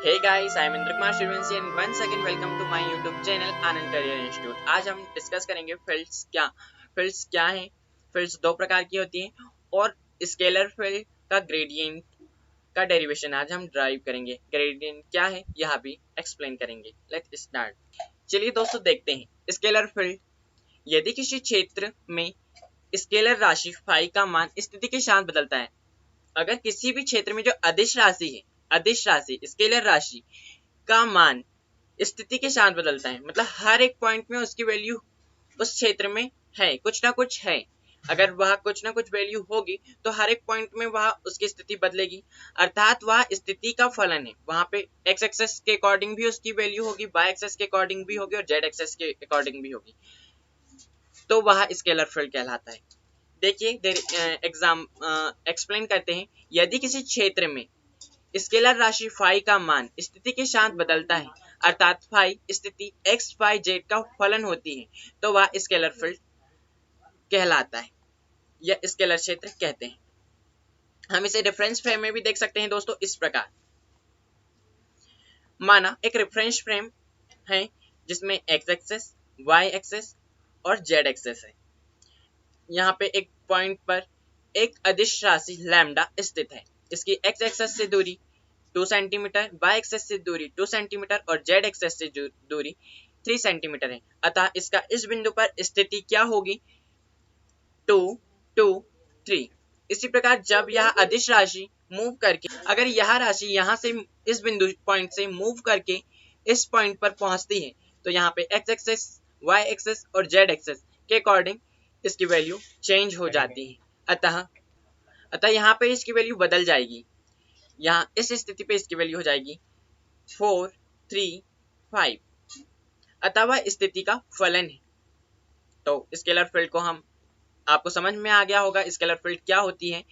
Hey guys, I am Indra Kumar Shrivanshi and once again welcome to my YouTube channel Anand Career Institute। आज हम discuss करेंगे fields क्या हैं। Fields दो प्रकार की होती हैं और स्केलर फील्ड का ग्रेडियंट का डेरिवेशन आज हम ड्राइव करेंगे। ग्रेडियंट क्या है यह भी एक्सप्लेन करेंगे। Let's start. चलिए दोस्तों देखते हैं स्केलर फील्ड। यदि किसी क्षेत्र में स्केलर राशि फाई का मान स्थिति के साथ बदलता है, अगर किसी भी क्षेत्र में जो अदिश राशि स्केलर राशि का मान स्थिति के साथ बदलता है, मतलब हर एक पॉइंट में उसकी वैल्यू उस क्षेत्र में है, कुछ ना कुछ है। अगर वह कुछ ना कुछ वैल्यू होगी तो हर एक पॉइंट में वह उसकी स्थिति बदलेगी, अर्थात वह स्थिति का फलन है। वहां पे एक्स एक्सेस के अकॉर्डिंग भी उसकी वैल्यू होगी, वाई एक्सेस के अकॉर्डिंग भी होगी और जेड एक्सेस के अकॉर्डिंग भी होगी, तो वह स्केलर फील्ड कहलाता है। देखिए एग्जाम एक्सप्लेन करते हैं। यदि किसी क्षेत्र में स्केलर राशि फाई का मान स्थिति के साथ बदलता है, अर्थात फाई स्थिति एक्स वाई जेड का फलन होती है, तो वह स्केलर फील्ड कहलाता है या स्केलर क्षेत्र कहते हैं। हम इसे रेफरेंस फ्रेम में भी देख सकते हैं दोस्तों इस प्रकार। माना एक रेफरेंस फ्रेम है जिसमें एक्स एक्सेस, वाई एक्सेस और जेड एक्सेस है। यहाँ पे एक पॉइंट पर एक अदिश राशि लैम्डा स्थित है। इसकी एक्स एक्सेस से दूरी 2 सेंटीमीटर, वाई एक्सेस से दूरी 2 सेंटीमीटर और जेड एक्सेस से दूरी 3 सेंटीमीटर है। अतः इसका इस बिंदु पर स्थिति क्या होगी? 2, 2, 3। इसी प्रकार जब यह अदिश राशि मूव करके, अगर यह राशि यहाँ से इस बिंदु पॉइंट से मूव करके इस पॉइंट पर पहुंचती है, तो यहाँ पे एक्स एक्सेस, वाई एक्सेस और जेड एक्सेस के अकॉर्डिंग इसकी वैल्यू चेंज हो जाती है। अतः यहाँ पे इसकी वैल्यू बदल जाएगी। यहाँ इस स्थिति पे इसकी वैल्यू हो जाएगी 4, 3, 5। अतः वह स्थिति का फलन है। तो स्केलर फील्ड को हम आपको समझ में आ गया होगा स्केलर फील्ड क्या होती है।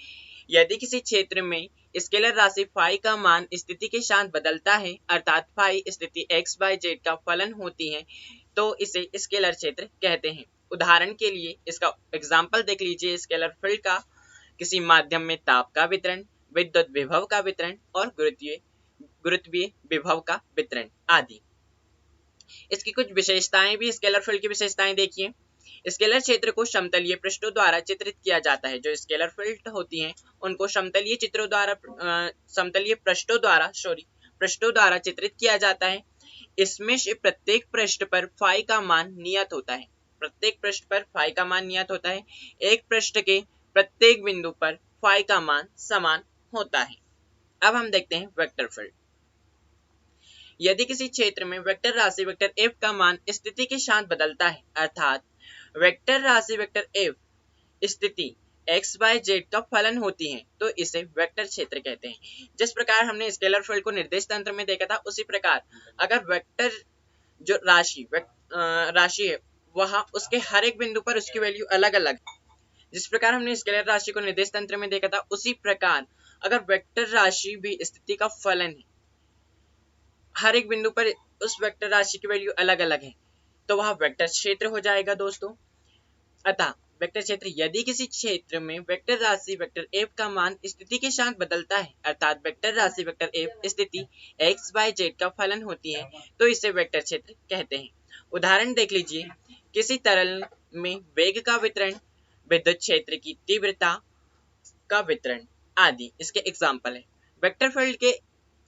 यदि किसी क्षेत्र में स्केलर राशि फाई का मान स्थिति के साथ बदलता है, अर्थात फाई स्थिति एक्स वाई जेड का फलन होती है, तो इसे स्केलर क्षेत्र कहते हैं। उदाहरण के लिए इसका एग्जाम्पल देख लीजिए स्केलर फील्ड का। किसी माध्यम में ताप का वितरण, विद्युत विभव का वितरण और गुरुत्वीय विभव का वितरण आदि। इसकी कुछ विशेषताएं भी, स्केलर फील्ड की विशेषताएं देखिए। स्केलर क्षेत्र को समतलीय पृष्ठों द्वारा चित्रित किया जाता है। जो स्केलर फील्ड होती हैं उनको समतलीय पृष्ठों द्वारा चित्रित किया जाता है। इसमें से प्रत्येक पृष्ठ पर फाई का मान नियत होता है। प्रत्येक पृष्ठ पर फाई का मान नियत होता है। एक पृष्ठ के प्रत्येक बिंदु पर फाई का मान समान होता है। अब हम देखते हैं वेक्टर फील्ड। यदि किसी क्षेत्र में वेक्टर राशि वेक्टर एफ का मान स्थिति के साथ बदलता है, अर्थात वेक्टर राशि वेक्टर एफ स्थिति एक्स वाई जेड का फलन होती है, तो इसे वेक्टर क्षेत्र कहते हैं। जिस प्रकार हमने स्केलर फील्ड को निर्देश तंत्र में देखा था, उसी प्रकार अगर वेक्टर जो राशि है वह उसके हर एक बिंदु पर उसकी वैल्यू अलग अलग, जिस प्रकार हमने स्केलर राशि को निर्देश तंत्र में देखा था, उसी प्रकार अगर वेक्टर राशि भी स्थिति का फलन है, हर एक बिंदु पर उस वेक्टर राशि की वैल्यू अलग अलग है, तो वह वेक्टर क्षेत्र हो जाएगा दोस्तों। अतः वेक्टर क्षेत्र, यदि किसी क्षेत्र में वेक्टर राशि वेक्टर एफ का मान स्थिति के साथ बदलता है, अर्थात वेक्टर राशि वेक्टर एफ स्थिति एक्स वाई जेड का फलन होती है, तो इसे वेक्टर क्षेत्र कहते हैं। उदाहरण देख लीजिए। किसी तरल में वेग का वितरण, विद्युत क्षेत्र की तीव्रता का वितरण आदि इसके एग्जाम्पल है। वेक्टर फील्ड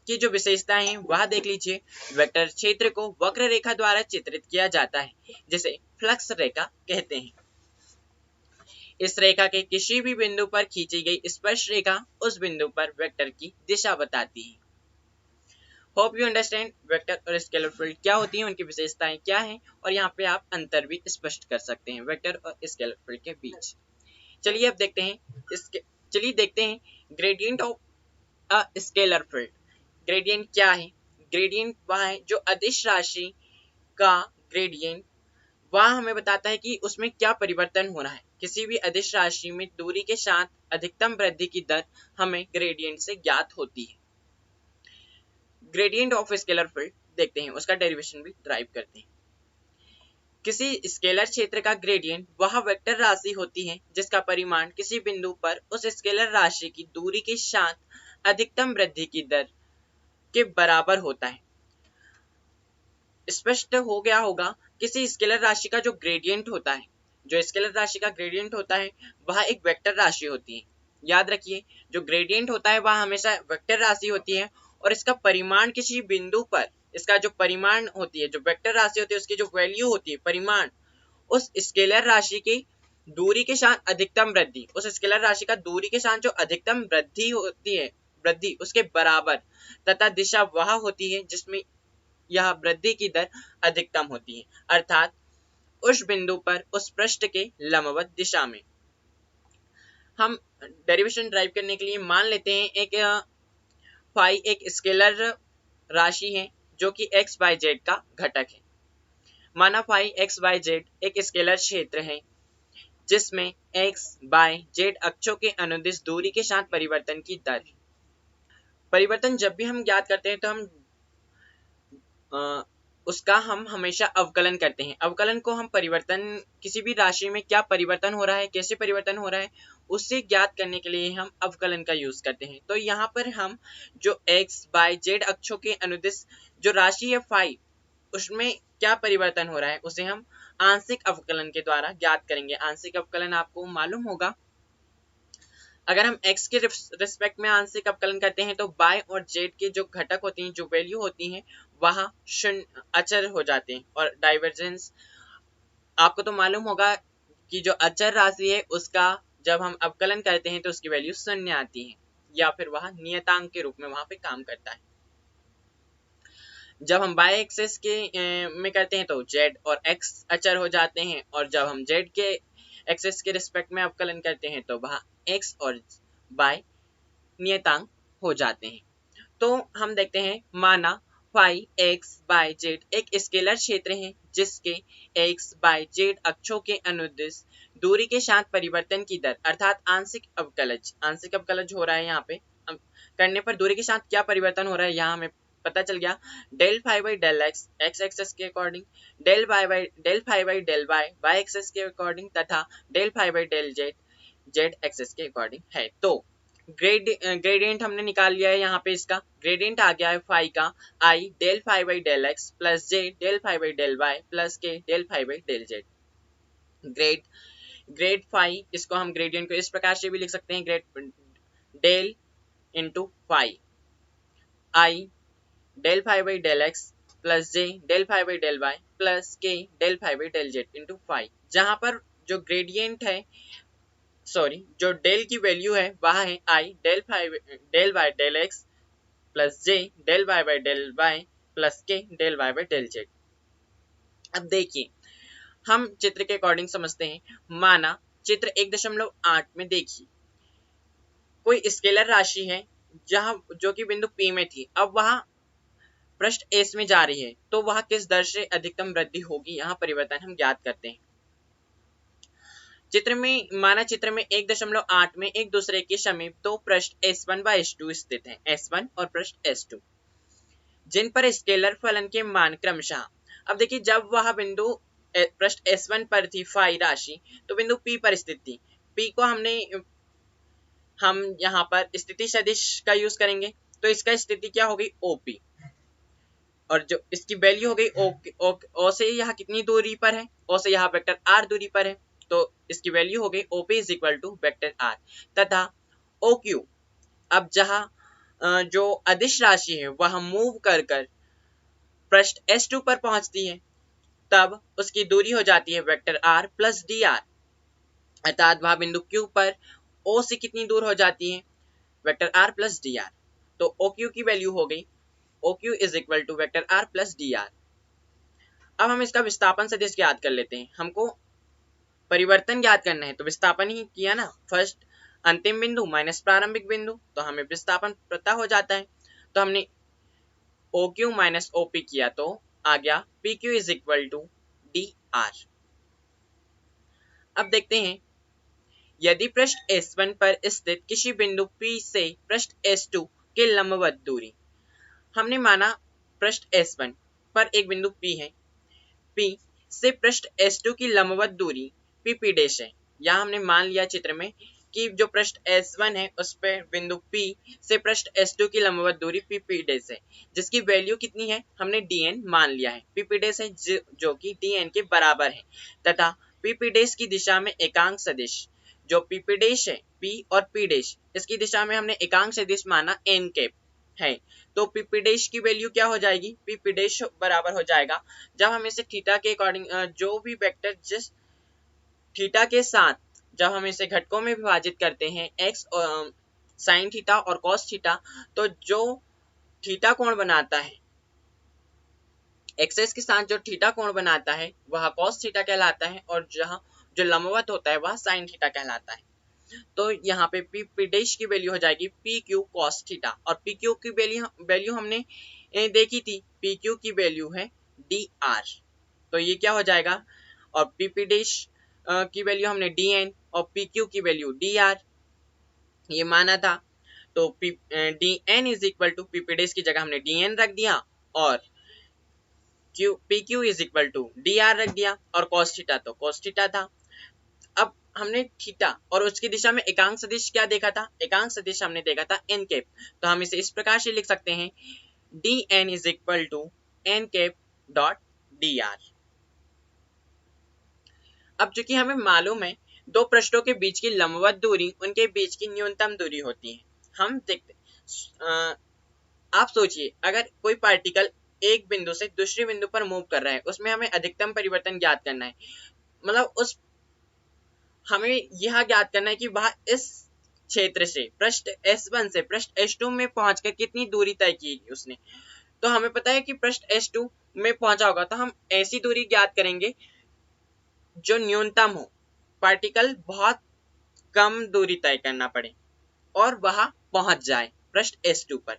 की जो विशेषताएं हैं वह देख लीजिए। वेक्टर क्षेत्र को वक्र रेखा द्वारा चित्रित किया जाता है, जिसे फ्लक्स रेखा कहते हैं। इस रेखा के किसी भी बिंदु पर खींची गई स्पर्श रेखा उस बिंदु पर वेक्टर की दिशा बताती है। होप यू अंडरस्टैंड वेक्टर और स्केलर फील्ड क्या होती है, उनकी विशेषताएं क्या हैं, और यहाँ पे आप अंतर भी स्पष्ट कर सकते हैं वेक्टर और स्केलर फील्ड के बीच। चलिए अब देखते हैं gradient of a scalar field. Gradient क्या है? ग्रेडियंट वह है जो अदिश राशि का ग्रेडियंट, वह हमें बताता है कि उसमें क्या परिवर्तन हो रहा है। किसी भी अदिश राशि में दूरी के साथ अधिकतम वृद्धि की दर हमें ग्रेडियंट से ज्ञात होती है। ग्रेडियंट ऑफ स्केलर फील्ड देखते हैं, उसका डेरिवेशन भी ड्राइव करते हैं। किसी स्केलर क्षेत्र का ग्रेडियंट वह वेक्टर राशि होती है जिसका परिमाण किसी बिंदु पर उस स्केलर राशि की दूरी के साथ अधिकतम वृद्धि की दर के बराबर होता है। स्पष्ट हो गया होगा, किसी स्केलर राशि का जो ग्रेडियंट होता है, जो स्केलर राशि का ग्रेडियंट होता है वह एक वेक्टर राशि होती है। याद रखिए, जो ग्रेडियंट होता है वह हमेशा वेक्टर राशि होती है और इसका परिमाण किसी बिंदु पर, इसका जो परिमाण होती है, जो वेक्टर राशि होती है उसकी जो वैल्यू होती है, परिमाण, उस स्केलर राशि की दूरी के साथ अधिकतम वृद्धि, उस स्केलर राशि का दूरी के साथ जो अधिकतम वृद्धि होती है, वृद्धि उसके बराबर तथा दिशा वह होती है जिसमें यह वृद्धि की दर अधिकतम होती है, अर्थात उस बिंदु पर उस पृष्ठ के लंबवत दिशा में। हम डेरिवेशन ड्राइव करने के लिए मान लेते हैं एक फाई एक स्केलर राशि है जो कि एक्स बाय जेड का घटक है। माना फाई एक्स बाय जेड एक स्केलर क्षेत्र है जिसमें एक्स बाय जेड अक्षों के अनुदिश दूरी के साथ परिवर्तन की दर। परिवर्तन जब भी हम ज्ञात करते हैं तो हम उसका हम हमेशा अवकलन करते हैं। अवकलन को हम परिवर्तन, किसी भी राशि में क्या परिवर्तन हो रहा है, कैसे परिवर्तन हो रहा है, उससे ज्ञात करने के लिए हम अवकलन का यूज करते हैं। तो यहाँ पर हम जो x बाय z अक्षों के अनुदिश जो राशि है फाई, उसमें क्या परिवर्तन हो रहा है उसे हम आंशिक अवकलन के द्वारा ज्ञात करेंगे। आंशिक अवकलन आपको मालूम होगा, अगर हम x के रिस्पेक्ट में आंशिक अवकलन करते हैं तो y और z के जो घटक होते हैं, जो वैल्यू होती हैं, वह शून्य अचर हो जाते हैं। और डाइवर्जेंस आपको तो मालूम होगा कि जो अचर राशि है उसका जब हम अवकलन करते हैं तो उसकी वैल्यू शून्य आती है या फिर वह नियतांक के रूप में वहां पे काम करता है। जब हम y एक्सिस के में करते हैं तो z और x अचर हो जाते हैं और जब हम z के एक्सिस के रिस्पेक्ट में अवकलन करते हैं तो वह x और y नियतांक हो जाते हैं। तो हम देखते हैं, माना फाई x बाय z एक स्केलर क्षेत्र है जिसके x बाय z अक्षों के अनुदिश दूरी के साथ परिवर्तन की दर, अर्थात आंशिक अवकलज हो रहा है। यहाँ पे करने पर दूरी के साथ क्या परिवर्तन हो रहा है यहाँ हमें पता चल गया। Del phi by del x x axis के according, del phi by del y y axis के अकॉर्डिंग तथा del phi by del z z axis के अकॉर्डिंग है। तो ग्रेडियंट हमने निकाल लिया है। यहाँ पे इसका ग्रेडियंट आ गया है फाई का i del phi by del x plus j del phi by del y plus k del phi by del z. Grad phi, इसको हम ग्रेडियंट को इस प्रकार से भी लिख सकते हैं, grad del into phi i del phi by del x plus j del phi by del y plus k del phi by del z into phi. जहां पर जो ग्रेडियंट है, सॉरी, जो डेल की वैल्यू है वह है i del y del x plus j del y by del y plus k del y by del z. अब देखिए, हम चित्र के अकॉर्डिंग समझते हैं। माना चित्र 1.8 में देखिए, कोई स्केलर राशि है जहां जो कि बिंदु P में थी, अब वहां पृष्ठ S में जा रही है, तो वह किस दर से अधिकतम वृद्धि होगी, यहाँ परिवर्तन हम ज्ञात करते हैं। चित्र में माना चित्र में 1.8 में एक दूसरे के समीप दो पृष्ठ S1 व S2 स्थित हैं, S1 और पृष्ठ S2, जिन पर स्केलर फलन के मान क्रमशः। अब देखिए, जब वह बिंदु पृष्ठ S1 पर थी फाई राशि, तो बिंदु P पर स्थित थी। P को हम यहाँ पर स्थिति सदिश का यूज करेंगे, तो इसका स्थिति क्या हो गई, OP, और जो इसकी वैल्यू हो गई O से यहाँ कितनी दूरी पर है, O से यहाँ वेक्टर R दूरी पर है, तो इसकी वैल्यू हो गई OP is equal to vector R तथा OQ। अब जहाँ जो अदिश राशि है वह मूव कर पृष्ठ S2 पर पहुंचती है, तब उसकी दूरी हो जाती है वेक्टर R प्लस dr, अर्थात वह बिंदु Q पर O से कितनी दूर हो जाती है, वेक्टर R प्लस dr। तो OQ की वैल्यू हो गई OQ is equal to vector R plus dr। अब हम इसका विस्थापन सदिश ज्ञात कर लेते हैं। हमको परिवर्तन ज्ञात करना है तो विस्थापन ही किया ना, फर्स्ट अंतिम बिंदु माइनस प्रारंभिक बिंदु, तो हमें विस्थापन पता हो जाता है। तो हमने OQ माइनस OP किया तो आ गया PQ is equal to dr। अब देखते हैं, यदि पृष्ठ S1 पर स्थित किसी बिंदु P से पृष्ठ S2 के लंबवत दूरी, हमने माना पृष्ठ S1 पर एक बिंदु P है, P से पृष्ठ S2 की लंबवत दूरी PP' है। यहाँ हमने मान लिया चित्र में कि जो पृष्ठ S1 है उस पे बिंदु P से पृष्ठ S2 की लंबवत दूरी PP डैश है, जिसकी वैल्यू कितनी है, हमने dn मान लिया है। PP डैश है जो कि dn के बराबर है, तथा PP डैश की दिशा में एकांक सदिश जो PP डैश है P और P डैश इसकी दिशा में हमने एकांक सदिश माना n कैप है। तो PP डैश की वैल्यू क्या हो जाएगी, PP डैश बराबर हो जाएगा, जब हम इसे थीटा के अकॉर्डिंग जो भी वेक्टर जिस थीटा के साथ जब हम इसे घटकों में विभाजित करते हैं x साइन थीटा और कॉस थीटा, तो जो थीटा कोण बनाता है एक्सेस के साथ जो थीटा कोण बनाता है वह कॉस थीटा कहलाता है, और जहां जो लंबवत होता है वह साइन थीटा कहलाता है। तो यहाँ पे पी डैश की वैल्यू हो जाएगी पी क्यू कॉस थीटा, और पी क्यू की वैल्यू हमने देखी थी, पी क्यू की वैल्यू है डी आर, तो ये क्या हो जाएगा, और पी डैश की वैल्यू हमने डी एन और पी क्यू की वैल्यू डी आर ये माना था। तो D N is equal to P dash की जगह हमने डी एन रख दिया और P Q is equal to D R रख दिया, और कॉस थीटा तो कॉस थीटा था। अब हमने थीटा और उसकी दिशा में एकांक सदिश क्या देखा था, एकांक सदिश हमने देखा था एन कैप, तो हम इसे इस प्रकार से लिख सकते हैं D N is equal to N cap dot D R. अब चूंकि हमें मालूम है दो पृष्ठों के बीच की लंबवत दूरी उनके बीच की न्यूनतम दूरी होती है, हम देखते आप सोचिए अगर कोई पार्टिकल एक बिंदु से दूसरे बिंदु पर मूव कर रहा है, उसमें हमें अधिकतम परिवर्तन ज्ञात करना है, मतलब उस हमें यह ज्ञात करना है कि वह इस क्षेत्र से पृष्ठ S1 से पृष्ठ S2 में पहुंचकर कितनी दूरी तय की उसने। तो हमें पता है कि पृष्ठ S2 में पहुंचा होगा, तो हम ऐसी दूरी ज्ञात करेंगे जो न्यूनतम हो, पार्टिकल बहुत कम दूरी तय करना पड़े और वह पहुंच जाए पृष्ठ S2 पर।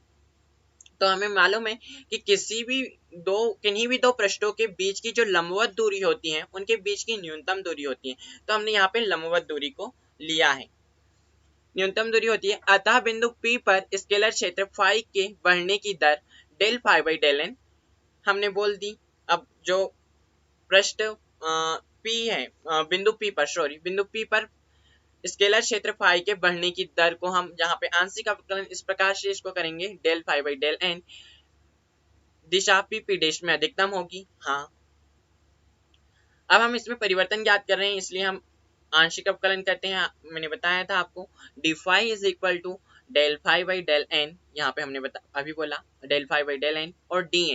तो हमें मालूम है कि किन्हीं भी दो पृष्ठों के बीच की जो लंबवत दूरी होती है उनके बीच की न्यूनतम दूरी होती है, तो हमने यहाँ पे लंबवत दूरी को लिया है, न्यूनतम दूरी होती है। अतः बिंदु P पर स्केलर क्षेत्र फाई के बढ़ने की दर del phi by del n हमने बोल दी। अब जो पृष्ठ P है बिंदु P पर स्केलर क्षेत्र फाई के बढ़ने की दर को हम यहाँ पे आंशिक अवकलन इस प्रकार से इसको करेंगे del phi by del N, दिशा पी डैश में अधिकतम होगी। हाँ, अब हम इसमें परिवर्तन ज्ञात कर रहे हैं इसलिए हम आंशिक अवकलन करते हैं। मैंने बताया था आपको D phi is equal to del phi by del N, यहाँ पे हमने अभी बोला del phi by del N, और डी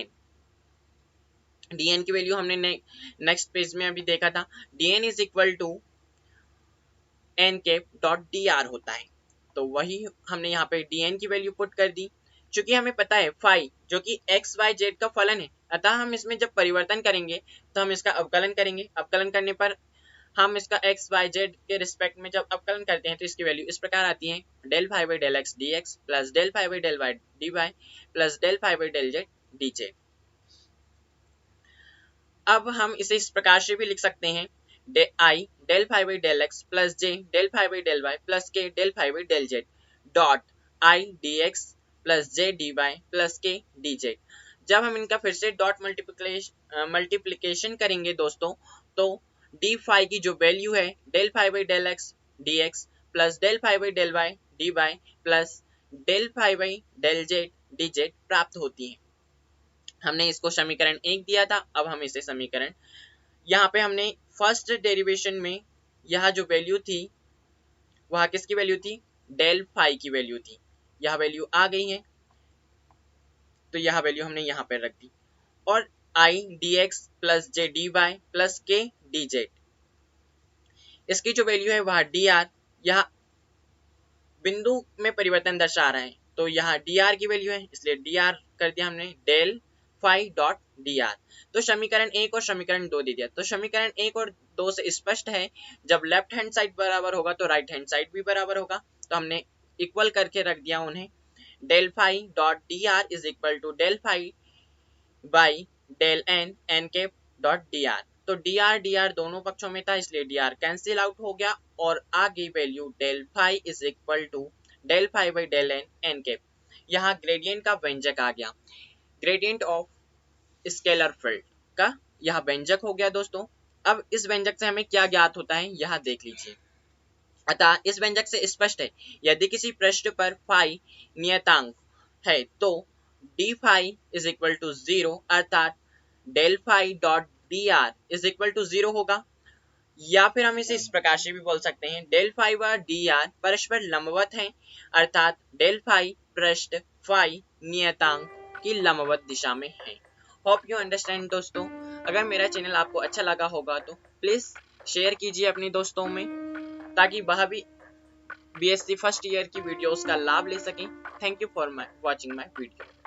एन की वैल्यू हमने नेक्स्ट पेज में अभी देखा था, D N is equal to N cap dot D R होता है, तो वही हमने यहाँ पे डी एन की वैल्यू पुट कर दी। चूंकि हमें पता है फाई जो कि एक्स वाई जेड का फलन है, अतः हम इसमें जब परिवर्तन करेंगे तो हम इसका अवकलन करेंगे, अवकलन करने पर हम इसका एक्स वाई जेड के रिस्पेक्ट में जब अवकलन करते हैं तो इसकी वैल्यू इस प्रकार आती है del phi by del X D x plus del phi by del Y D Y plus del phi by del Z D Z. अब हम इसे इस प्रकार से भी लिख सकते हैं i del phi by del x plus j del phi by del y plus k del phi by del z dot i D x plus J D Y plus के डी जेड। जब हम इनका फिर से dot multiplication करेंगे दोस्तों, तो D phi की जो वैल्यू है del phi by del X D x plus del phi by del Y D Y plus del phi by del Z D Z प्राप्त होती है। हमने इसको समीकरण 1 दिया था, अब हम इसे समीकरण यहाँ पे हमने फर्स्ट डेरिवेशन में यह जो वैल्यू थी वह किसकी वैल्यू थी, डेल फाई की वैल्यू थी, यह वैल्यू आ गई है, तो यह वैल्यू हमने यहाँ पे रख दी, और I D x plus J D Y plus के डी जेड इसकी जो वैल्यू है वह डी आर, यह बिंदु में परिवर्तन दर्शा रहा है, तो यहाँ डी आर की वैल्यू है इसलिए डी आर कर दिया हमने del phi dot D R. तो समीकरण 1 और समीकरण 2 दे दिया, तो समीकरण 1 और 2 से स्पष्ट है जब लेफ्ट हैंड साइड बराबर होगा तो राइट हैंड साइड भी बराबर होगा, तो हमने इक्वल करके रख दिया उन्हें, del phi dot D R is equal to del phi by del N N cap dot D R. तो डी आर दोनों पक्षों में था इसलिए डी आर कैंसिल आउट हो गया, और आ गई value del phi is equal to del phi by del N N cap. यहाँ ग्रेडियंट का व्यंजक आ गया, ग्रेडियंट ऑफ स्केलर फील्ड का यह व्यंजक हो गया दोस्तों। अब इस व्यंजक से हमें क्या ज्ञात होता है यह देख लीजिए। अतः इस व्यंजक से स्पष्ट है, यदि किसी पृष्ठ पर फाई नियतांक है तो D phi is equal to 0, अर्थात del phi dot D R is equal to 0 होगा। या फिर हम इसे इस प्रकार से भी बोल सकते हैं, डेल फाई व डी आर परस्पर लंबवत हैं, अर्थात डेल फाई पृष्ठ फाई नियतांक की लंबवत दिशा में है। होप यू अंडरस्टैंड दोस्तों। अगर मेरा चैनल आपको अच्छा लगा होगा तो प्लीज शेयर कीजिए अपने दोस्तों में, ताकि वह भी बीएससी फर्स्ट ईयर की वीडियोस का लाभ ले सकें। Thank you for watching my video.